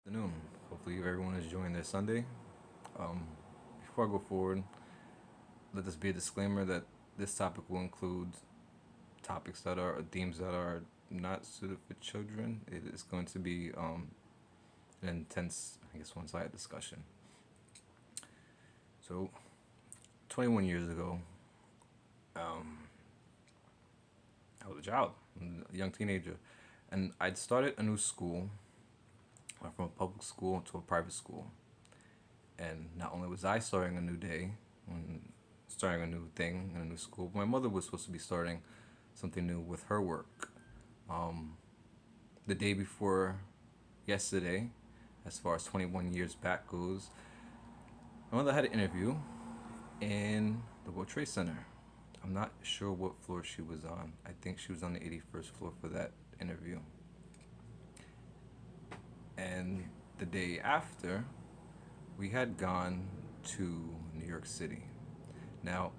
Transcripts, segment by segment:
Afternoon. Hopefully, everyone is enjoying their Sunday. Um, Before I go forward, let this be a disclaimer that this topic will include topics that are themes that are not suited for children. It is going to be an intense, I guess, one-sided discussion. So, 21 years ago, um, I was a child, a young teenager, and I'd started a new school. Went from a public school to a private school. And not only was I starting a new day, starting a new thing in a new school, but my mother was supposed to be starting something new with her work. Um, the day before yesterday, as far as 21 years back goes, my mother had an interview in the World Trade Center. I'm not sure what floor she was on. I think she was on the 81st floor for that interview. And the day after, we had gone to New York City. Now,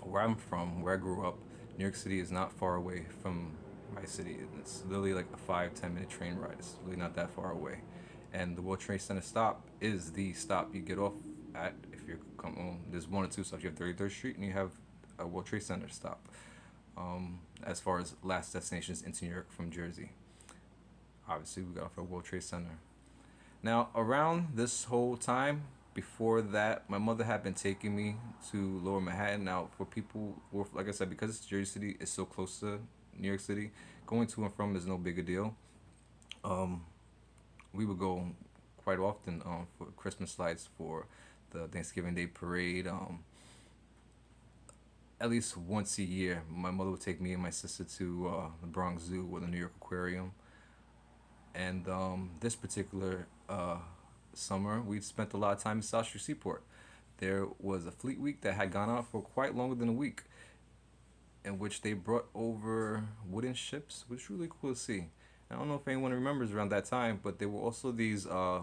where I'm from, where I grew up, New York City is not far away from my city. It's literally like a 5-10 minute train ride. It's really not that far away. And the World Trade Center stop is the stop you get off at if you're coming. Well, there's one or two stops. You have 33rd Street and you have a World Trade Center stop. As far as last destinations into New York from Jersey, obviously we got off at World Trade Center. Now, around this whole time, before that, my mother had been taking me to Lower Manhattan. Now, for people, like I said, because it's Jersey City, it's so close to New York City, going to and from is no big a deal. Um, we would go quite often for Christmas lights, for the Thanksgiving Day parade. At least once a year, my mother would take me and my sister to the Bronx Zoo or the New York Aquarium. And this particular summer, we spent a lot of time in South Street Seaport. There was a Fleet Week that had gone on for quite longer than a week, in which they brought over wooden ships, which was really cool to see. I don't know if anyone remembers around that time, but there were also these a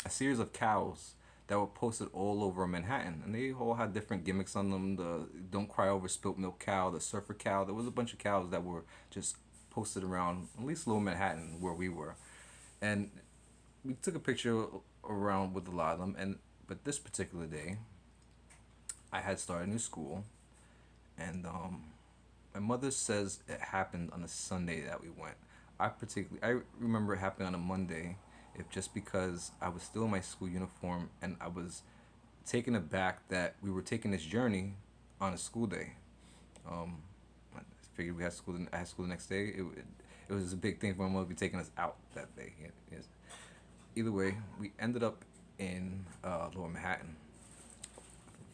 series of cows that were posted all over Manhattan, and they all had different gimmicks on them. The "Don't Cry Over Spilt Milk" cow, the surfer cow. There was a bunch of cows that were just posted around at least Lower Manhattan where we were, and we took a picture around with a lot of them. And but this particular day, I had started a new school, and my mother says it happened on a Sunday that we went. I remember it happening on a Monday, if just because I was still in my school uniform and I was taken aback that we were taking this journey on a school day. Um, I figured we had school. I had school the next day. It was a big thing for my mother to be taking us out that day. Either way, we ended up in Lower Manhattan.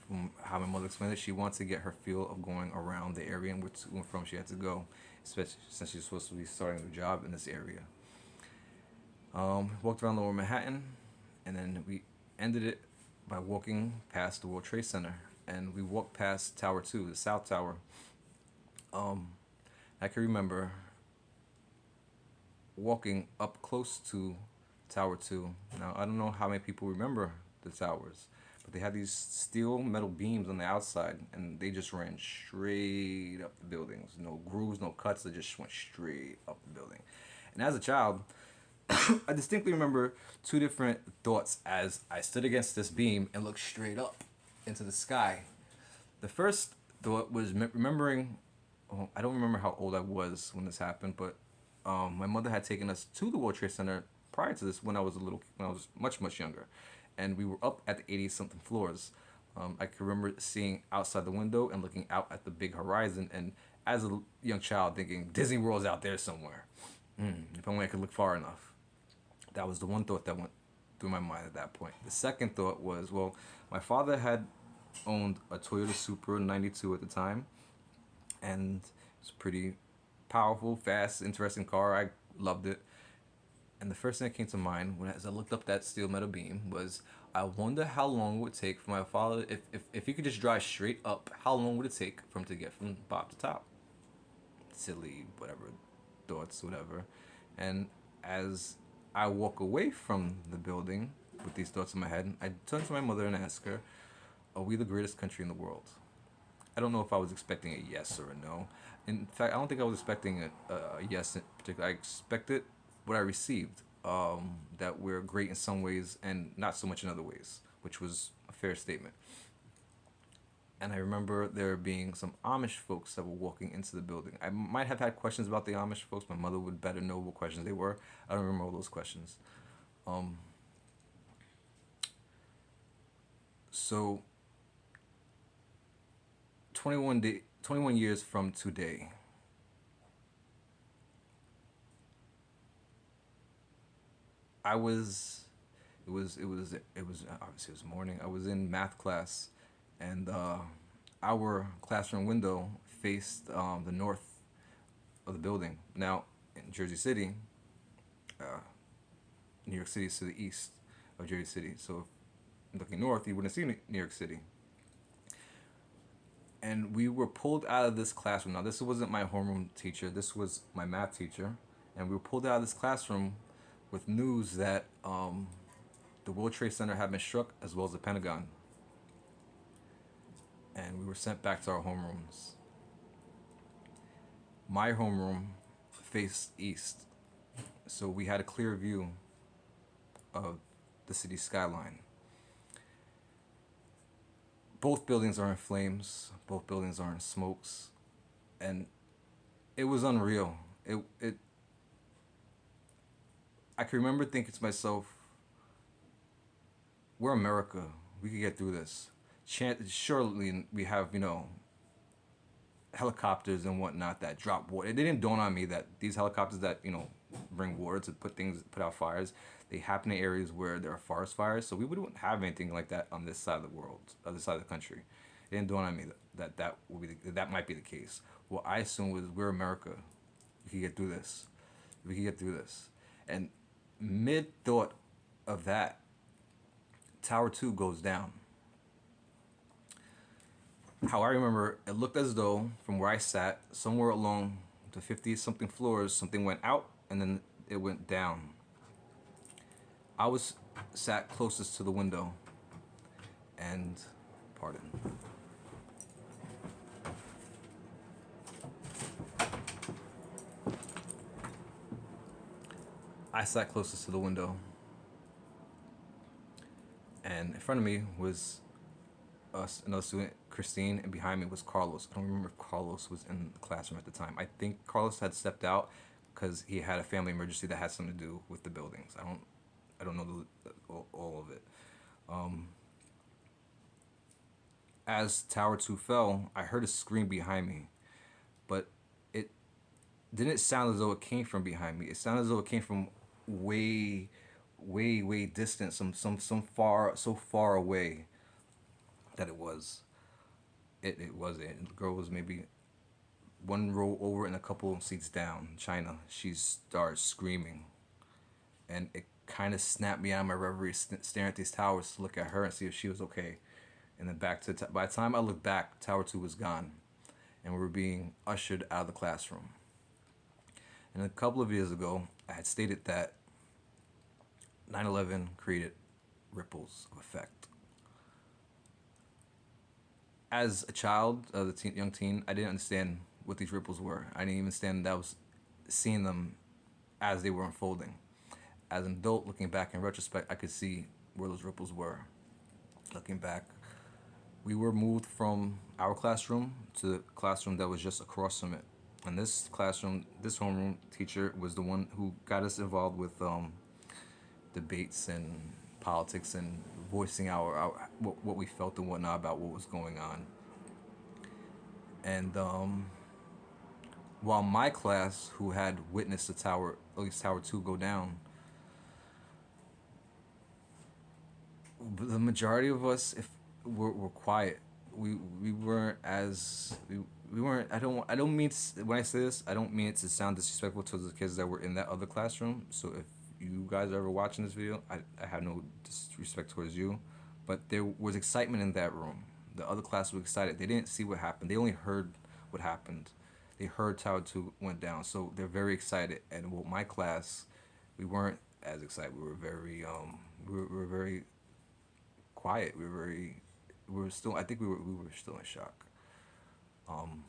From how my mother explained it, she wants to get her feel of going around the area in which and from she had to go, especially since she's supposed to be starting a job in this area. Walked around Lower Manhattan, and then we ended it by walking past the World Trade Center, and we walked past Tower Two, the South Tower. Um, I can remember walking up close to Tower Two. Now I don't know how many people remember the towers, but they had these steel metal beams on the outside, and they just ran straight up the buildings. No grooves, no cuts. They just went straight up the building. And as a child, I distinctly remember two different thoughts as I stood against this beam and looked straight up into the sky. The first thought was remembering. Oh, I don't remember how old I was when this happened, but my mother had taken us to the World Trade Center prior to this when I was much younger, and we were up at the 80 something floors. I can remember seeing outside the window and looking out at the big horizon, and as a young child thinking Disney World's out there somewhere. If only I could look far enough. That was the one thought that went through my mind at that point. The second thought was, well, my father had owned a Toyota Supra 92 at the time, and it's pretty powerful, fast, interesting car. I loved it. And the first thing that came to mind when as I looked up that steel metal beam was, I wonder how long it would take for my father, if he could just drive straight up, how long would it take for him to get from bottom to top? Silly, whatever, thoughts, whatever. And as I walk away from the building with these thoughts in my head, I turn to my mother and ask her, are we the greatest country in the world? I don't know if I was expecting a yes or a no. In fact, I don't think I was expecting a yes in particular. I expected what I received, that we're great in some ways and not so much in other ways, which was a fair statement. And I remember there being some Amish folks that were walking into the building. I might have had questions about the Amish folks. My mother would better know what questions they were. I don't remember all those questions. Um, so 21 years from today, I was, it was obviously it was morning. I was in math class, and our classroom window faced the north of the building. Now in Jersey City, uh, New York City is to the east of Jersey City. So if looking north, you wouldn't see New York City. And we were pulled out of this classroom. Now this wasn't my homeroom teacher. This was my math teacher, and we were pulled out of this classroom with news that the World Trade Center had been struck, as well as the Pentagon, and we were sent back to our homerooms. My homeroom faced east, so we had a clear view of the city skyline. Both buildings are in flames. Both buildings are in smokes, and it was unreal. It. I can remember thinking to myself, "We're America. We could get through this. Surely we have helicopters and whatnot that drop water." It didn't dawn on me that these helicopters that bring water to put out fires, they happen in areas where there are forest fires. So we wouldn't have anything like that on this side of the world, on this side of the country. It didn't dawn on me that might be the case. What I assumed was, we're America. We can get through this. We can get through this. And mid thought of that, Tower Two goes down. How I remember, it looked as though from where I sat, somewhere along the 50 something floors, something went out and then it went down. I was sat closest to the window, and pardon. I sat closest to the window, and in front of me was us, another student, Christine, and behind me was Carlos. I don't remember if Carlos was in the classroom at the time. I think Carlos had stepped out because he had a family emergency that had something to do with the buildings. I don't know all of it. Um, as Tower Two fell, I heard a scream behind me, but it didn't sound as though it came from behind me. It sounded as though it came from way, way distant, some far, so far away that it was. It wasn't. The girl was maybe one row over and a couple seats down. China. She started screaming, and it kind of snapped me out of my reverie, staring at these towers to look at her and see if she was okay. And then back to by the time I looked back, Tower Two was gone, and we were being ushered out of the classroom. And a couple of years ago, I had stated that 9/11 created ripples of effect. As a child, as a young teen, I didn't understand what these ripples were. I didn't even understand that I was seeing them as they were unfolding. As an adult, looking back in retrospect, I could see where those ripples were. Looking back, we were moved from our classroom to the classroom that was just across from it. And this classroom, this homeroom teacher was the one who got us involved with debates and politics and voicing our what we felt and whatnot about what was going on. And while my class, who had witnessed the tower, at least Tower Two, go down, the majority of us, if were quiet. We weren't as we weren't. I don't mean to, when I say this, I don't mean it to sound disrespectful to the kids that were in that other classroom. So if you guys are ever watching this video, I have no disrespect towards you, but there was excitement in that room. The other class was excited. They didn't see what happened. They only heard what happened. They heard Tower Two went down, so they're very excited. And with my class, we weren't as excited. We were very quiet. We were still. I think we were still in shock. Um,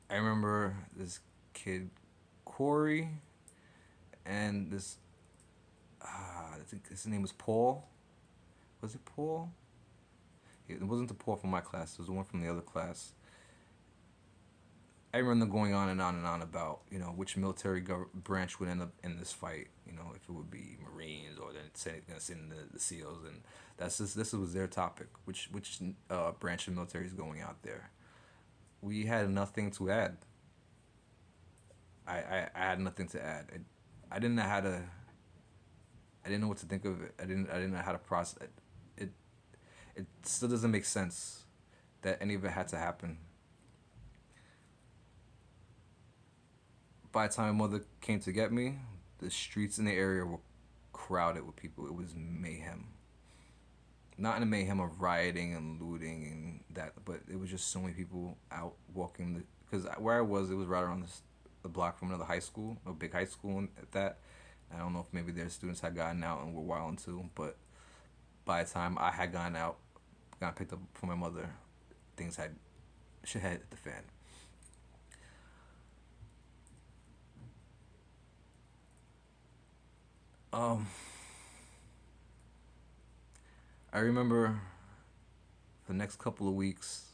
I remember this kid, Corey. and this I think his name was Paul. Was it Paul? It wasn't the Paul from my class. It was the one from the other class. I remember going on and on and on about which military branch would end up in this fight. If it would be Marines or then send the SEALs, and this was their topic. Which branch of military is going out there? We had nothing to add. I had nothing to add. I didn't know how to. I didn't know what to think of it. I didn't know how to process it. It still doesn't make sense that any of it had to happen. By the time my mother came to get me, the streets in the area were crowded with people. It was mayhem. Not in a mayhem of rioting and looting and that, but it was just so many people out walking. Because where I was, it was right around the block from another high school, a big high school at that. I don't know if maybe their students had gotten out and were wilding too, but by the time I had gone out, got picked up for my mother, things had shit had hit the fan. Um, I remember the next couple of weeks,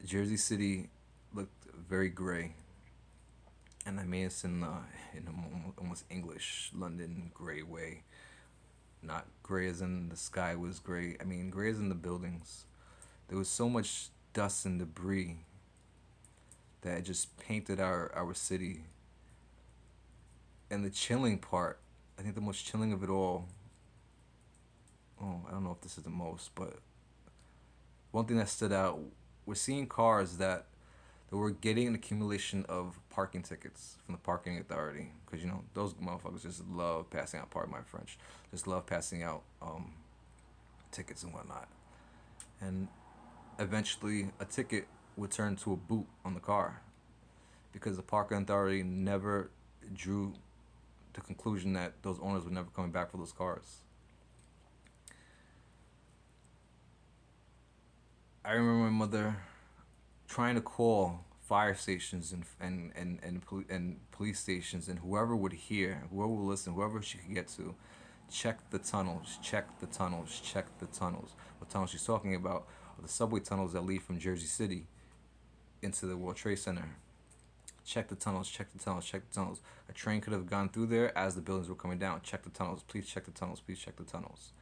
Jersey City looked very gray, and I mean it's in a almost English London gray way. Not gray as in the sky was gray. I mean gray as in the buildings. There was so much dust and debris that just painted our city. And the chilling part, I think the most chilling of it all. Oh, I don't know if this is the most, but one thing that stood out, we're seeing cars that were getting an accumulation of parking tickets from the parking authority, because those motherfuckers just love passing out. Pardon my French, just love passing out tickets and whatnot. And eventually, a ticket would turn to a boot on the car because the parking authority never drew the conclusion that those owners were never coming back for those cars. I remember my mother trying to call fire stations and police stations and whoever would hear, whoever would listen, whoever she could get to, check the tunnels, check the tunnels, check the tunnels. What tunnels she's talking about are the subway tunnels that lead from Jersey City into the World Trade Center. Check the tunnels, check the tunnels, check the tunnels. A train could have gone through there as the buildings were coming down. Check the tunnels, please check the tunnels, please check the tunnels.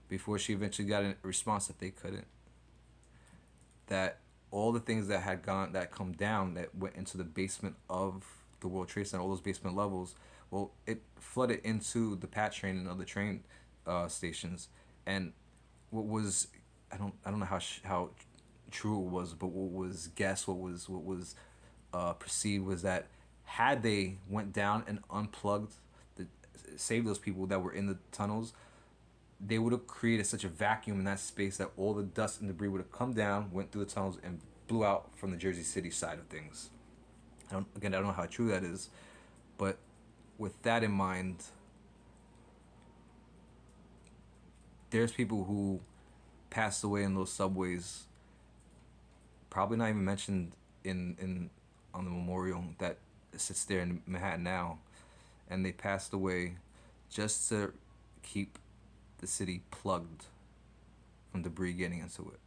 Before she eventually got a response that they couldn't. That all the things that come down that went into the basement of the World Trade Center, all those basement levels, well, it flooded into the PAT train and other train stations. And what was, I don't know how true it was, but what was guessed, what was perceived was that had they went down and unplugged, saved those people that were in the tunnels, they would have created such a vacuum in that space that all the dust and debris would have come down, went through the tunnels, and blew out from the Jersey City side of things. I don't know how true that is, but with that in mind, there's people who passed away in those subways, probably not even mentioned in on the memorial that sits there in Manhattan now, and they passed away just to keep the city plugged from debris getting into it.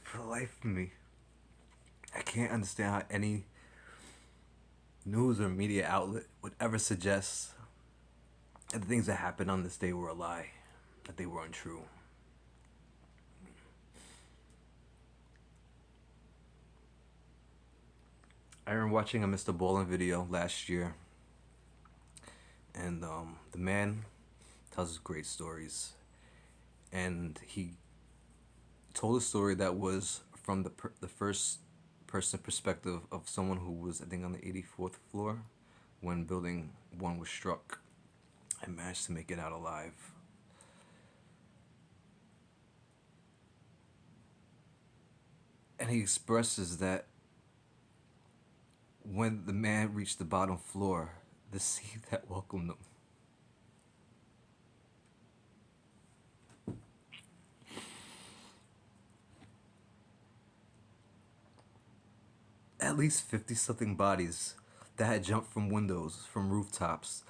For the life of me, I can't understand how any news or media outlet would ever suggest that the things that happened on this day were a lie, that they were untrue. I remember watching a MrBallen video last year, and the man tells great stories, and he told a story that was from the first personal perspective of someone who was, I think, on the 84th floor when building one was struck and managed to make it out alive. And he expresses that when the man reached the bottom floor, the sea that welcomed him. At least 50 something bodies that had jumped from windows, from rooftops,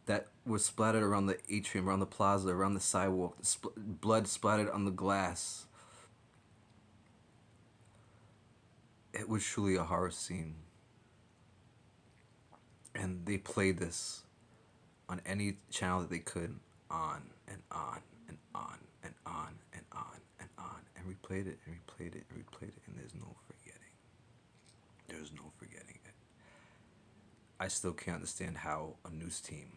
that were splattered around the atrium, around the plaza, around the sidewalk, blood splattered on the glass. It was truly a horror scene. And they played this on any channel that they could, on and on and on and on and on and on. And replayed it and replayed it and replayed it, and there's no forgetting. There's no forgetting it. I still can't understand how a news team,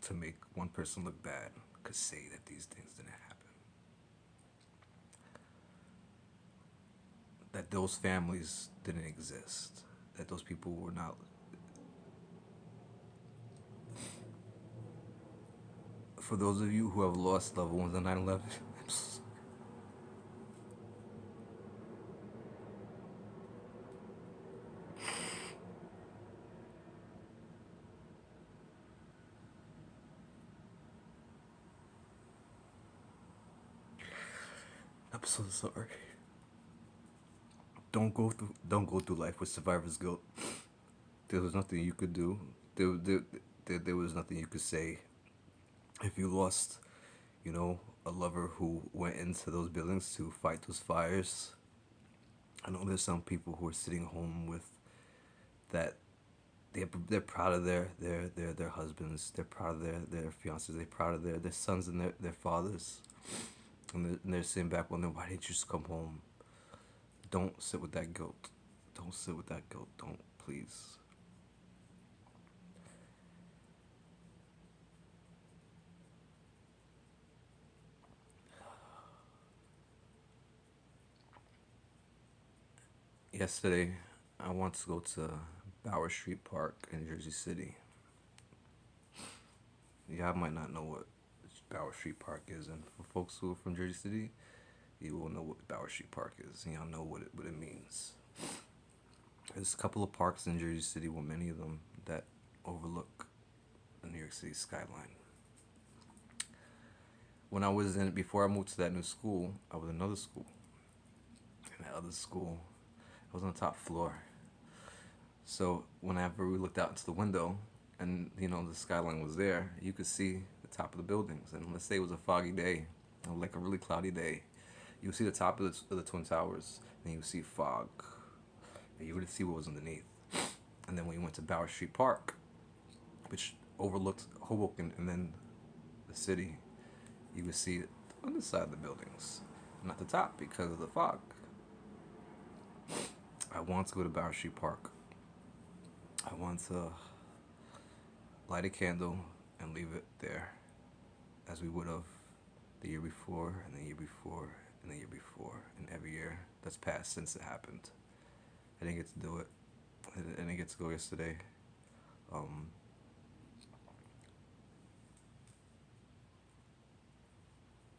to make one person look bad, could say that these things didn't happen. That those families didn't exist. That those people were not. For those of you who have lost loved ones on 9/11, I'm so sorry. Don't go through life with survivor's guilt. There was nothing you could do. There was nothing you could say. If you lost, a lover who went into those buildings to fight those fires, I know there's some people who are sitting home with that. They're proud of their husbands. They're proud of their fiancés. They're proud of their sons and their fathers. And they're sitting back wondering, why didn't you just come home? Don't sit with that guilt. Don't sit with that guilt. Don't, please. Yesterday, I want to go to Bower Street Park in Jersey City. Y'all might not know what Bower Street Park is, and for folks who are from Jersey City, you will know what Bower Street Park is, and y'all know what it means. There's a couple of parks in Jersey City, well, many of them that overlook the New York City skyline. Before I moved to that new school, I was in another school. In that other school, I was on the top floor. So whenever we looked out into the window, and the skyline was there, you could see the top of the buildings. And let's say it was a foggy day, or like a really cloudy day, you would see the top of the Twin Towers, and you would see fog, and you would see what was underneath. And then when you went to Bower Street Park, which overlooked Hoboken and then the city, you would see the underside of the buildings, not the top because of the fog. I want to go to Bower Street Park. I want to light a candle and leave it there, as we would have the year before, and the year before, and the year before, and every year that's passed since it happened. I didn't get to do it. I didn't get to go yesterday.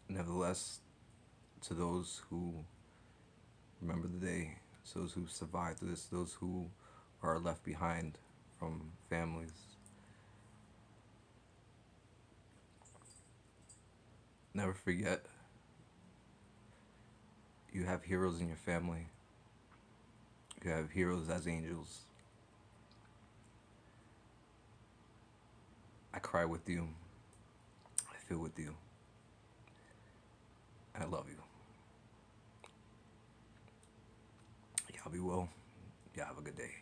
Nevertheless, to those who remember the day, to those who survived this, those who are left behind from families, never forget, you have heroes in your family. You have heroes as angels. I cry with you. I feel with you. I love you. Y'all be well. Y'all have a good day.